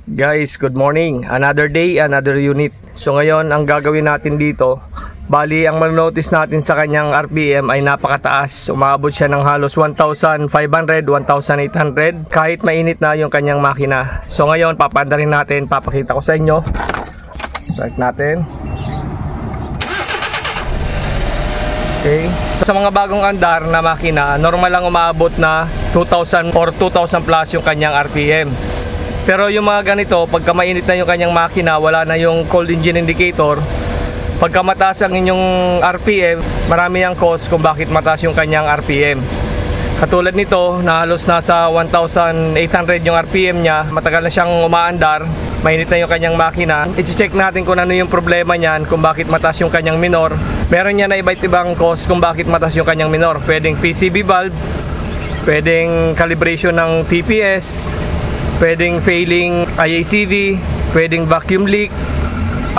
Guys, good morning. Another day, another unit. So ngayon, ang gagawin natin dito, bali ang manonotice natin sa kanyang RPM ay napakataas. Umabot siya ng halos 1,500, 1,800 kahit mainit na yung kanyang makina. So ngayon, papandarin natin, papakita ko sa inyo. Start natin. Okay. So, sa mga bagong andar na makina, normal lang umabot na 2,000 or 2,000 plus yung kanyang RPM. Pero yung mga ganito, pagka mainit na yung kanyang makina, wala na yung cold engine indicator, pagka mataas ang inyong RPM, marami ang cause kung bakit mataas yung kanyang RPM. Katulad nito, na halos nasa 1,800 yung RPM niya, matagal na siyang umaandar, mainit na yung kanyang makina. I-check natin kung ano yung problema niyan, kung bakit mataas yung kanyang minor. Meron niya na iba't ibang cause kung bakit mataas yung kanyang minor. Pwedeng PCV valve, pwedeng calibration ng TPS, pwedeng failing IACV, pwedeng vacuum leak,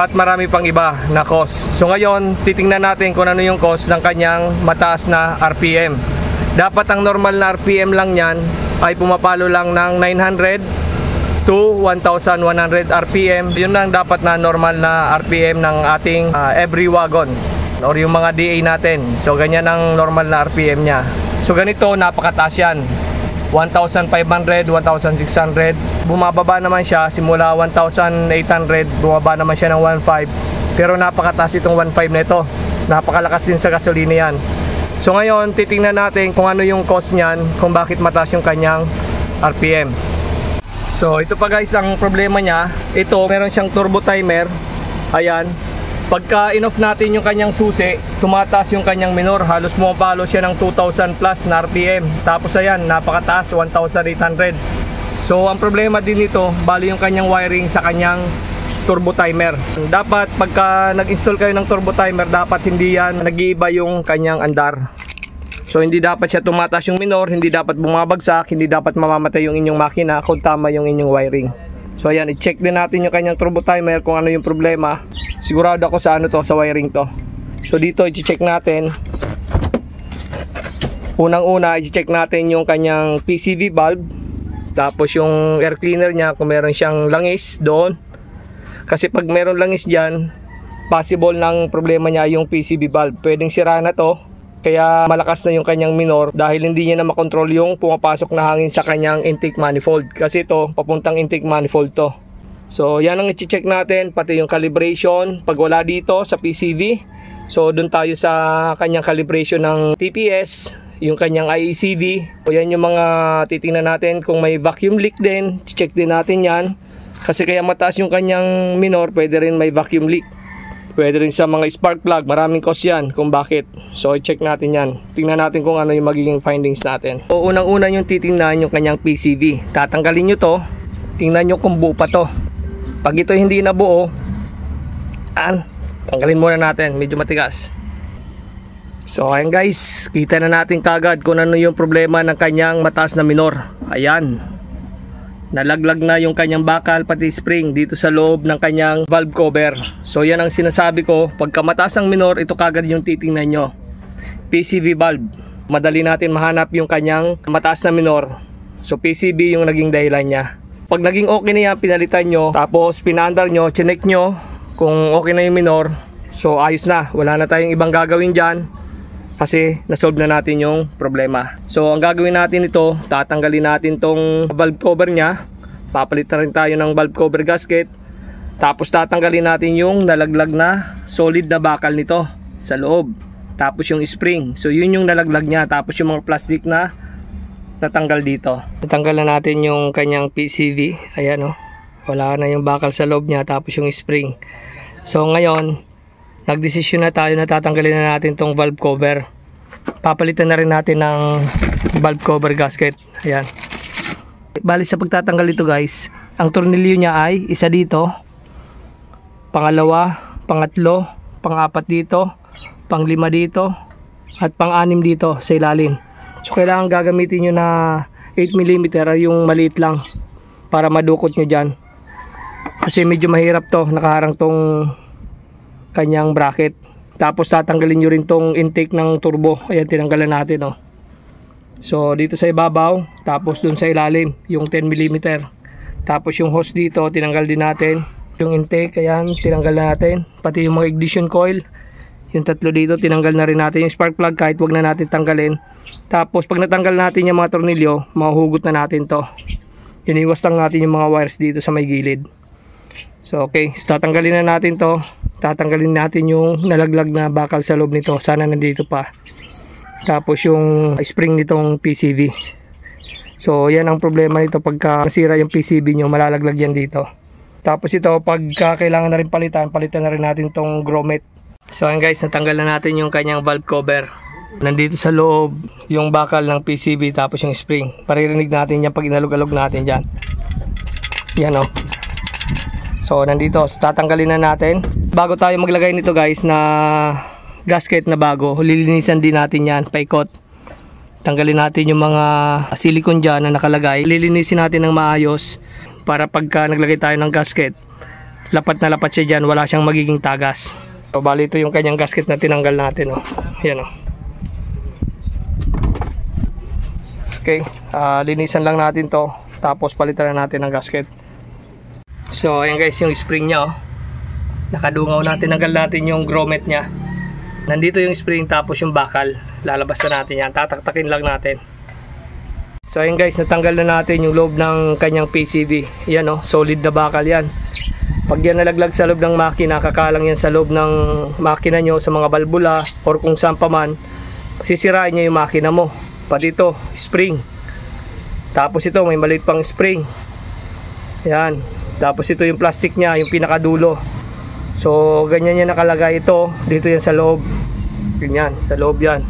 at marami pang iba na cause. So ngayon, titingnan natin kung ano yung cause ng kanyang mataas na RPM. Dapat ang normal na RPM lang yan ay pumapalo lang ng 900 to 1,100 RPM. Yun lang dapat na normal na RPM ng ating every wagon or yung mga DA natin. So ganyan ang normal na RPM niya. So ganito, napakataas yan. 1,500, 1,600. Bumababa naman siya simula 1,800, bumaba naman siya ng 1,500. Pero napakataas itong 1,500 na ito. Napakalakas din sa gasolina yan. So ngayon, titingnan natin kung ano yung cause niyan, kung bakit mataas yung kanyang RPM. So ito pa guys, ang problema niya, ito meron siyang turbo timer. Ayan. Pagka in-off natin yung kanyang susi, tumataas yung kanyang minor. Halos pumapalo siya ng 2,000 plus na RPM. Tapos ayan, napakataas, 1,800. So ang problema din nito, bali yung kanyang wiring sa kanyang turbo timer. Dapat pagka nag-install kayo ng turbo timer, dapat hindi yan nag-iiba yung kanyang andar. So hindi dapat siya tumataas yung minor, hindi dapat bumabagsak, hindi dapat mamamatay yung inyong makina kung tama yung inyong wiring. So ayan, i-check din natin yung kanyang turbo timer kung ano yung problema. Sigurado ako sa ano to, sa wiring to. So dito i-check natin. Unang-una, i-check natin yung kanyang PCV valve. Tapos yung air cleaner niya, kung meron siyang langis doon. Kasi pag meron langis dyan, possible ng problema niya yung PCV valve. Pwedeng sira na to, kaya malakas na yung kanyang minor dahil hindi niya na makontrol yung pumapasok na hangin sa kanyang intake manifold. Kasi ito, papuntang intake manifold to. So yan ang i-check natin, pati yung calibration. Pag wala dito sa PCV, so dun tayo sa kanyang calibration ng TPS, yung kanyang IACV. So yan yung mga titingnan natin. Kung may vacuum leak din, check din natin yan. Kasi kaya mataas yung kanyang minor, pwede rin may vacuum leak. Pwede rin sa mga spark plug, maraming cause yan kung bakit. So i-check natin yan. Tingnan natin kung ano yung magiging findings natin. So unang-una yung titingnan yung kanyang PCV. Tatanggalin nyo to, tingnan nyo kung buo pa to. Pag ito hindi na buo, tanggalin muna natin, medyo matigas. So ayan guys, kita na natin kagad kung ano yung problema ng kanyang mataas na minor. Ayan, nalaglag na yung kanyang bakal pati spring dito sa loob ng kanyang valve cover. So yan ang sinasabi ko, pagka mataas ang minor, ito kagad yung titingnan nyo. PCV valve, madali natin mahanap yung kanyang mataas na minor. So PCV yung naging dahilan niya. Pag naging okay na yan, pinalitan nyo, tapos pinaandar nyo, chinek nyo kung okay na yung minor, so ayos na, wala na tayong ibang gagawin dyan. Kasi nasolve na natin yung problema. So ang gagawin natin ito, tatanggalin natin tong valve cover nya. Papalitan rin tayo ng valve cover gasket. Tapos tatanggalin natin yung nalaglag na solid na bakal nito sa loob. Tapos yung spring, so yun yung nalaglag nya. Tapos yung mga plastic na natanggal dito. Natanggal na natin yung kanyang PCV. Ayan o, wala na yung bakal sa loob nya. Tapos yung spring. So ngayon, nagdesisyon na tayo na tatanggalin na natin tong valve cover. Papalitan na rin natin ng valve cover gasket. Ayan. Bali sa pagtatanggal ito guys, ang tornilyo niya ay isa dito, pangalawa, pangatlo, pang-apat dito, pang-lima dito, at pang-anim dito sa ilalim. So kailangan gagamitin nyo na 8mm yung maliit lang para madukot nyo dyan. Kasi medyo mahirap to, nakaharang tong kanyang bracket. Tapos tatanggalin nyo rin tong intake ng turbo. Ayan, tinanggalan natin So dito sa ibabaw, tapos dun sa ilalim yung 10mm. Tapos yung hose dito, tinanggal din natin. Yung intake, ayan, tinanggal na natin. Pati yung mga ignition coil, yung tatlo dito, tinanggal na rin natin. Yung spark plug, kahit wag na natin tanggalin. Tapos pag natanggal natin yung mga tornilyo, mahuhugot na natin to. Iniwas lang natin yung mga wires dito sa may gilid. So okay, so tatanggalin na natin to. Tatanggalin natin yung nalaglag na bakal sa loob nito. Sana nandito pa. Tapos yung spring nitong PCV. So yan ang problema nito, pagka nasira yung PCV nyo, malalaglag yan dito. Tapos ito, pagka kailangan na rin palitan na rin natin tong grommet. So yan guys, natanggal na natin yung kanyang valve cover. Nandito sa loob yung bakal ng PCV, tapos yung spring. Maririnig natin yan pag inalog-alog natin dyan. Yan o. So nandito, so tatanggalin na natin. Bago tayo maglagay nito guys na gasket na bago, lilinisan din natin yan, paikot. Tanggalin natin yung mga silicone dyan na nakalagay. Lilinisin natin ng maayos para pagka naglagay tayo ng gasket, lapat na lapat siya dyan, wala siyang magiging tagas. So bali ito yung kanyang gasket na tinanggal natin. Oh. Yan, oh. Okay, linisan lang natin to, tapos palitan na natin ng gasket. So ayan guys, yung spring nya, oh. Nakadungaw natin, tanggal natin yung grommet nya. Nandito yung spring, tapos yung bakal, lalabas na natin yan, tataktakin lang natin. So ayan guys, natanggal na natin yung loob ng kanyang PCV. Yan oh, solid na bakal yan. Pag yan nalaglag sa loob ng makina, kakalang yan sa loob ng makina nyo, sa mga balbula or kung saan pa man, sisirain nyo yung makina mo. Pati ito, spring. Tapos ito, may maliit pang spring. Yan. Tapos ito yung plastic nya, yung pinakadulo. So ganyan yan nakalagay. Ito, dito yan sa loob. Ganyan, sa loob yan.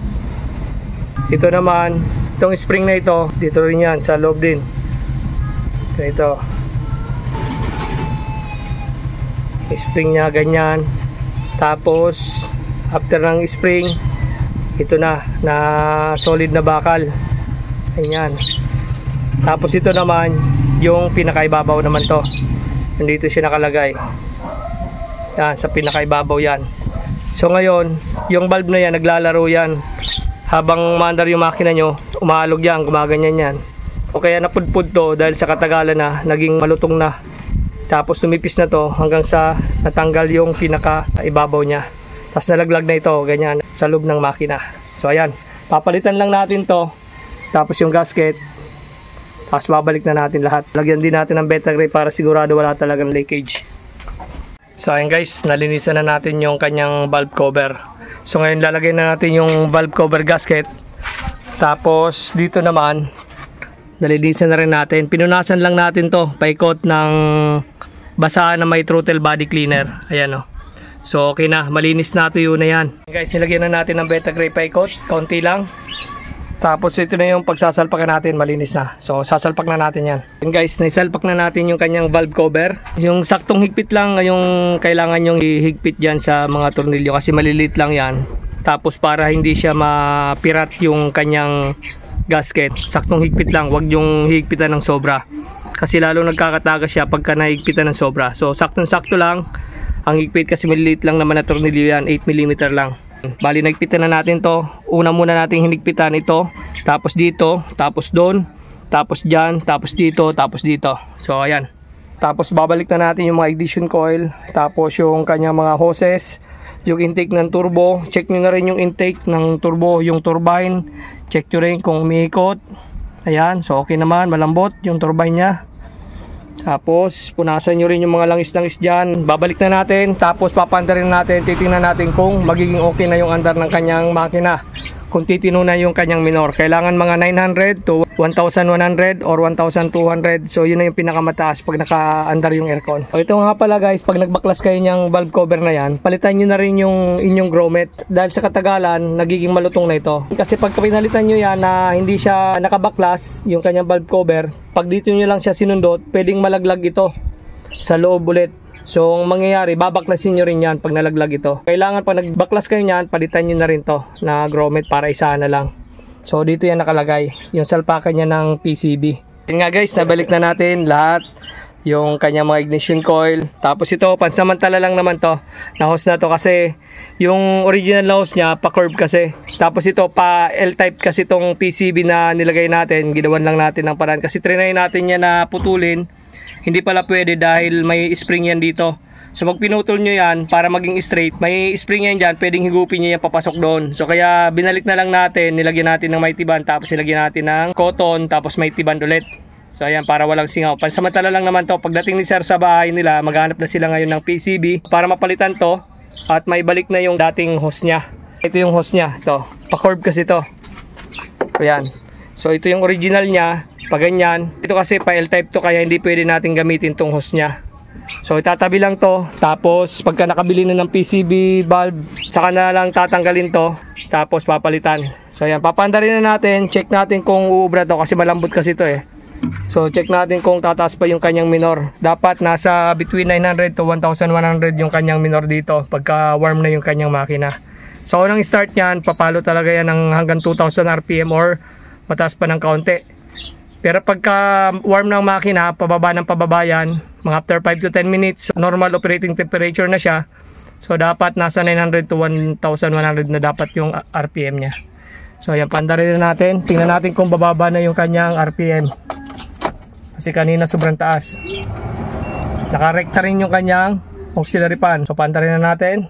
Ito naman, itong spring na ito, dito rin yan, sa loob din. Ito. Spring nya, ganyan. Tapos, after ng spring, ito na solid na bakal. Ganyan. Tapos ito naman, yung pinakaibabaw naman to. Nandito siya nakalagay. Yan, sa pinakaibabaw yan. So ngayon, yung valve na yan, naglalaro yan. Habang maandar yung makina nyo, umaalog yan, gumaganyan yan. O kaya napudpud to dahil sa katagalan na, naging malutong na. Tapos tumipis na to hanggang sa natanggal yung pinakaibabaw niya. Tapos nalaglag na ito, ganyan, sa loob ng makina. So ayan, papalitan lang natin to. Tapos yung gasket. Tapos babalik na natin lahat. Lagyan din natin ng Betagray para sigurado wala talagang leakage. So ayan guys, nalinisan na natin yung kanyang valve cover. So ngayon lalagay na natin yung valve cover gasket. Tapos dito naman, nalinisan na rin natin. Pinunasan lang natin to, paikot ng basahan na may throttle body cleaner. Ayan o. So okay na, malinis na ito yun na yan. Guys, nilagyan na natin ng Betagray paikot, kaunti lang. Tapos ito na yung pagsasalpakan natin, malinis na. So sasalpak na natin yan. And guys, naisalpak na natin yung kanyang valve cover. Yung saktong higpit lang yung kailangan yung ihigpit dyan sa mga tornilyo kasi maliliit lang yan. Tapos para hindi siya mapirat yung kanyang gasket, saktong higpit lang, wag yung higpitan ng sobra. Kasi lalo nagkakatagas siya pagka nahigpitan ng sobra. So saktong sakto lang ang higpit kasi maliliit lang naman na tornilyo yan, 8mm lang. Bali nagpitan na natin to. Una muna nating hinigpitan ito, tapos dito, tapos doon, tapos dyan, tapos dito, tapos dito. So ayan. Tapos babalik na natin yung mga ignition coil, tapos yung kanyang mga hoses, yung intake ng turbo. Check nyo na rin yung intake ng turbo, yung turbine. Check nyo rin kung umiikot. Ayan, so okay naman, malambot yung turbine nya. Tapos punasan nyo rin yung mga langis-langis dyan. Babalik na natin, tapos papandarin natin, titingnan natin kung magiging okay na yung andar ng kanyang makina. Kung titino na yung kanyang minor. Kailangan mga 900 to 1,100 or 1,200. So yun na yung pinakamataas pag naka-andar yung aircon. So ito nga pala guys, pag nagbaklas kayo niyang valve cover na yan, palitan nyo na rin yung inyong grommet. Dahil sa katagalan, nagiging malutong na ito. Kasi pag pinalitan nyo yan na hindi siya nakabaklas, yung kanyang valve cover, pag dito nyo lang siya sinundot, pwedeng malaglag ito sa loob ulit. So ang mangyayari, babaklasin nyo rin yan pag nalaglag ito. Kailangan pag nagbaklas kayo yan, palitan nyo na rin to na grommet para isa na lang. So dito yan nakalagay, yung salpakan niya ng PCB. Yun nga guys, nabalik na natin lahat. Yung kanyang mga ignition coil. Tapos ito, pansamantala lang naman to. Na-hose na to kasi yung original na hose niya, pa-curve kasi. Tapos ito, pa L-type kasi itong PCB na nilagay natin. Ginawan lang natin ng paraan. Kasi trinay natin yan na putulin. hindi pala pwede dahil may spring yan dito. So pag pinutol nyo yan para maging straight, may spring yan dyan, pwedeng higupin nyo yan papasok doon. So kaya binalik na lang natin, nilagyan natin ng mighty band, tapos nilagyan natin ng cotton, tapos mighty band ulit. So ayan, para walang singaw. Pansamantala lang naman to. Pagdating ni sir sa bahay nila, maghanap na sila ngayon ng PCB para mapalitan to at may balik na yung dating hose niya. Ito yung hose niya, ito. Pa-curve kasi to. Ayan. So ito yung original niya, pa ganyan. Ito kasi pa L-type to, kaya hindi pwede natin gamitin tong hose niya. So itatabi lang to, tapos pagka nakabili na ng PCB valve, saka na lang tatanggalin to, tapos papalitan. So ayan, papandarin na natin, check natin kung uubra to kasi malambot kasi to eh. So check natin kung tataas pa yung kanyang minor. Dapat nasa between 900 to 1100 yung kanyang minor dito pagka warm na yung kanyang makina. So unang start niyan, papalo talaga yan ng hanggang 2000 RPM or mataas pa ng kaunti. Pero pagka warm ng makina, pababa ng pababa yan, mga after 5 to 10 minutes, normal operating temperature na siya. So dapat nasa 900 to 1100 na dapat yung RPM niya. So ayan, pandarin na natin. Tingnan natin kung bababa na yung kanyang RPM. Kasi kanina sobrang taas. Nakarekta rin yung kanyang auxiliary fan. So pandarin na natin.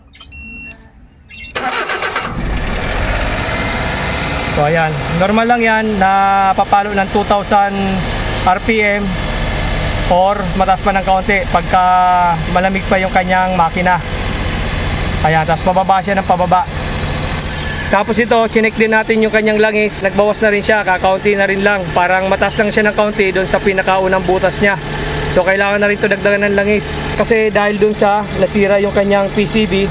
So ayan, normal lang yan na papalo ng 2000 RPM or mataas pa ng kaunti pagka malamig pa yung kanyang makina. Ayan, tapos pababa siya ng pababa. Tapos ito, chinek din natin yung kanyang langis. Nagbawas na rin siya, kakaunti na rin lang. Parang mataas lang siya ng kaunti doon sa pinakaunang butas niya. So kailangan na rin ito dagdagan ng langis. Kasi dahil doon sa nasira yung kanyang PCB,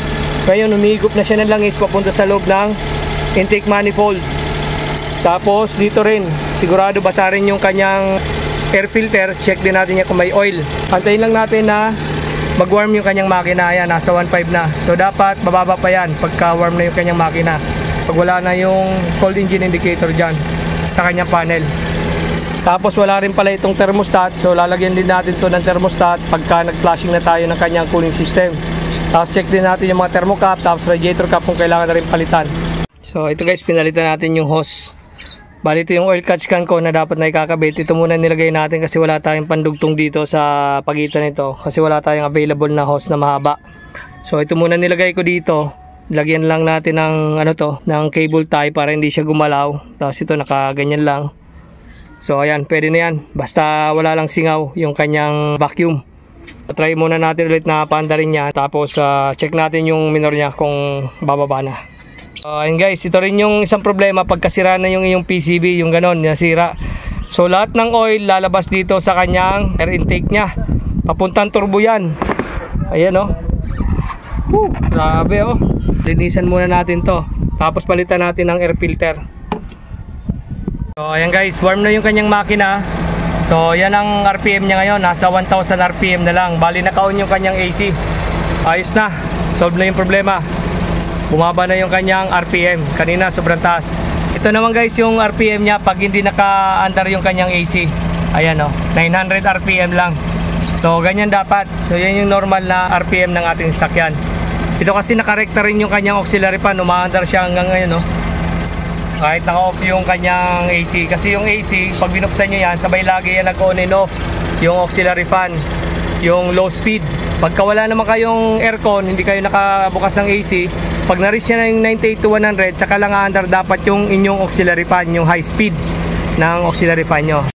ngayon umihigop na siya ng langis papunta sa loob ng intake manifold. Tapos dito rin, sigurado basa rin yung kanyang air filter. Check din natin niya kung may oil. Antayin lang natin na mag-warm yung kanyang makina. Ayan, nasa 1.5 na. So dapat bababa pa yan pagka warm na yung kanyang makina. Pag wala na yung cold engine indicator dyan sa kanyang panel. Tapos wala rin pala itong thermostat. So lalagyan din natin to ng thermostat pagka nag-flashing na tayo ng kanyang cooling system. Tapos check din natin yung mga thermocap, tapos radiator cap kung kailangan na rin palitan. So ito guys, pinalitan natin yung hose. Bali ito yung oil catch can ko na dapat na ikakabit. Ito muna nilagay natin kasi wala tayong pandugtong dito sa pagitan nito. Kasi wala tayong available na hose na mahaba. So ito muna nilagay ko dito. Lagyan lang natin ng ng cable tie para hindi siya gumalaw. Tapos ito nakaganyan lang. So ayan, pwede na yan. Basta wala lang singaw yung kanyang vacuum. Try muna natin ulit na paandarin niya. Tapos check natin yung minor niya kung bababa na. Ayun guys, ito rin yung isang problema pagka sira na yung iyong PCB, yung ganon, nasira. So lahat ng oil lalabas dito sa kanyang air intake niya. Papuntang turbo yan. Ayan oh. Grabe oh. Linisan muna natin to. Tapos palitan natin ng air filter. So ayan guys, warm na yung kanyang makina. So yan ang RPM niya ngayon, nasa 1000 RPM na lang. Bali naka-on yung kanyang AC. Ayos na, solve na yung problema. Bumaba na yung kanyang RPM. Kanina sobrang taas. Ito naman guys yung RPM niya pag hindi naka-under yung kanyang AC. Ayan o, 900 RPM lang. So ganyan dapat. So yan yung normal na RPM ng ating sasakyan. Ito kasi nakarekta rin yung kanyang auxiliary fan. Uma-under siya hanggang ngayon, no? Kahit naka-off yung kanyang AC. Kasi yung AC, pag binuksan nyo yan, sabay lagi yan nag-on and off. Yung auxiliary fan, yung low speed. Pagka wala naman kayong aircon, hindi kayo nakabukas ng AC, pag na-reach nyo na yung 98 to 100, saka lang under dapat yung inyong auxiliary fan, yung high speed ng auxiliary fan nyo.